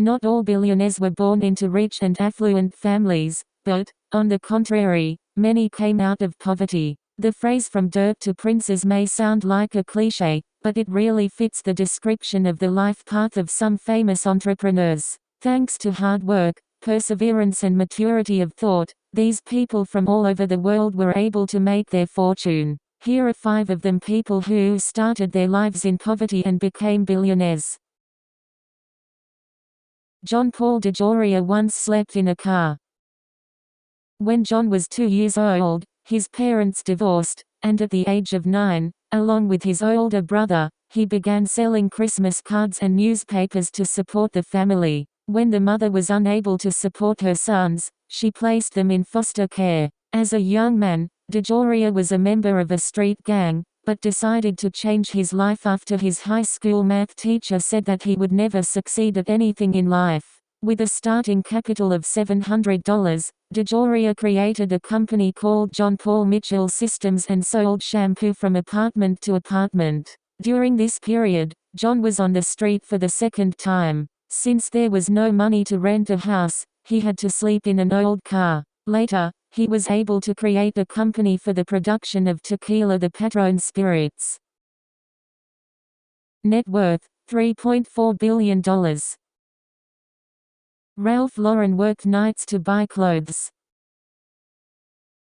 Not all billionaires were born into rich and affluent families, but, on the contrary, many came out of poverty. The phrase "from dirt to princes" may sound like a cliché, but it really fits the description of the life path of some famous entrepreneurs. Thanks to hard work, perseverance and maturity of thought, these people from all over the world were able to make their fortune. Here are 5 of them, people who started their lives in poverty and became billionaires. John Paul DeJoria once slept in a car. When John was 2 years old, his parents divorced, and at the age of 9, along with his older brother, he began selling Christmas cards and newspapers to support the family. When the mother was unable to support her sons, she placed them in foster care. As a young man, DeJoria was a member of a street gang, but decided to change his life after his high school math teacher said that he would never succeed at anything in life. With a starting capital of $700, DeJoria created a company called John Paul Mitchell Systems and sold shampoo from apartment to apartment. During this period, John was on the street for the second time. Since there was no money to rent a house, he had to sleep in an old car. Later, he was able to create a company for the production of tequila, the Patron spirits. Net worth, $3.4 billion. Ralph Lauren worked nights to buy clothes.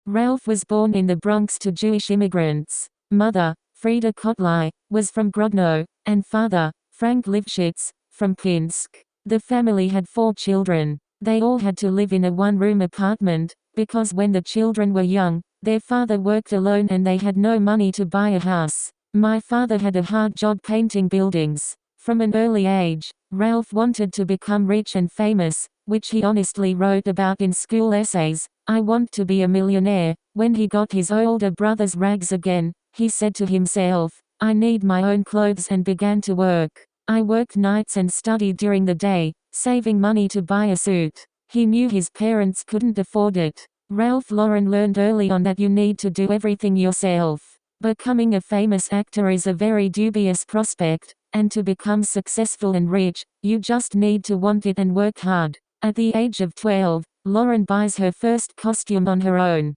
Ralph was born in the Bronx to Jewish immigrants. Mother, Frida Kotlai, was from Grodno, and father, Frank Lifshitz, from Pinsk. The family had 4 children. They all had to live in a one-room apartment, because when the children were young, their father worked alone and they had no money to buy a house. My father had a hard job painting buildings. From an early age, Ralph wanted to become rich and famous, which he honestly wrote about in school essays. "I want to be a millionaire." When he got his older brother's rags again, he said to himself, "I need my own clothes," and began to work. "I worked nights and studied during the day, saving money to buy a suit." He knew his parents couldn't afford it. Ralph Lauren learned early on that you need to do everything yourself. Becoming a famous actor is a very dubious prospect, and to become successful and rich, you just need to want it and work hard. At the age of 12, Lauren buys her first costume on her own.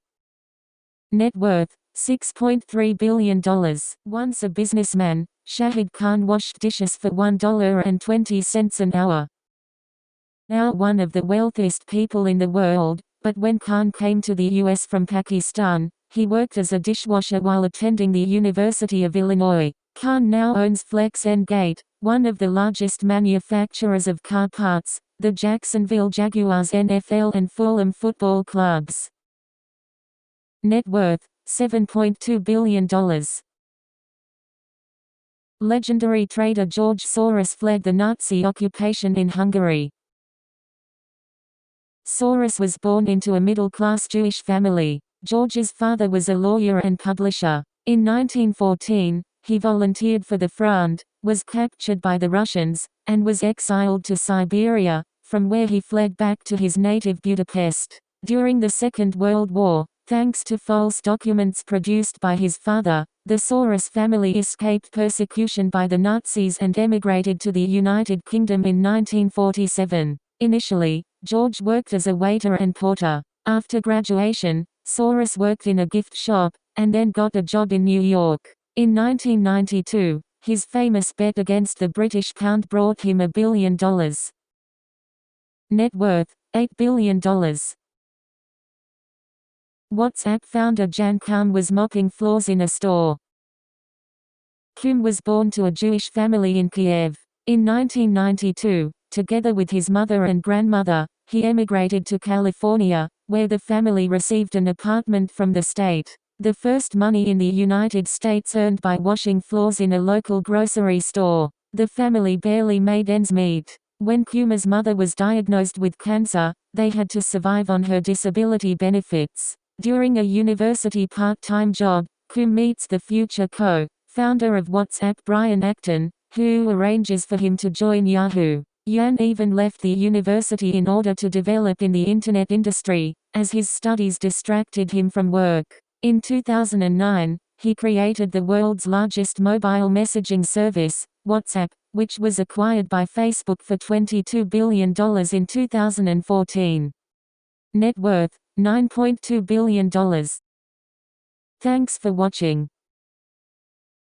Net worth, $6.3 billion. Once a businessman, Shahid Khan washed dishes for $1.20 an hour. Now one of the wealthiest people in the world, but when Khan came to the US from Pakistan, he worked as a dishwasher while attending the University of Illinois. Khan now owns Flex and Gate, one of the largest manufacturers of car parts, the Jacksonville Jaguars NFL and Fulham football clubs. Net worth, $7.2 billion. Legendary trader George Soros fled the Nazi occupation in Hungary. Soros was born into a middle-class Jewish family. George's father was a lawyer and publisher. In 1914, he volunteered for the Front, was captured by the Russians, and was exiled to Siberia, from where he fled back to his native Budapest. During the Second World War, thanks to false documents produced by his father, the Soros family escaped persecution by the Nazis and emigrated to the United Kingdom in 1947. Initially, George worked as a waiter and porter. After graduation, Soros worked in a gift shop, and then got a job in New York. In 1992, his famous bet against the British pound brought him $1 billion. Net worth, $8 billion. WhatsApp founder Jan Koum was mopping floors in a store. Koum was born to a Jewish family in Kiev. In 1992, together with his mother and grandmother, he emigrated to California, where the family received an apartment from the state. The first money in the United States earned by washing floors in a local grocery store. The family barely made ends meet. When Koum's mother was diagnosed with cancer, they had to survive on her disability benefits. During a university part-time job, Koum meets the future co-founder of WhatsApp, Brian Acton, who arranges for him to join Yahoo. Jan even left the university in order to develop in the internet industry, as his studies distracted him from work. In 2009, he created the world's largest mobile messaging service, WhatsApp, which was acquired by Facebook for $22 billion in 2014. Net worth, $9.2 billion. Thanks for watching.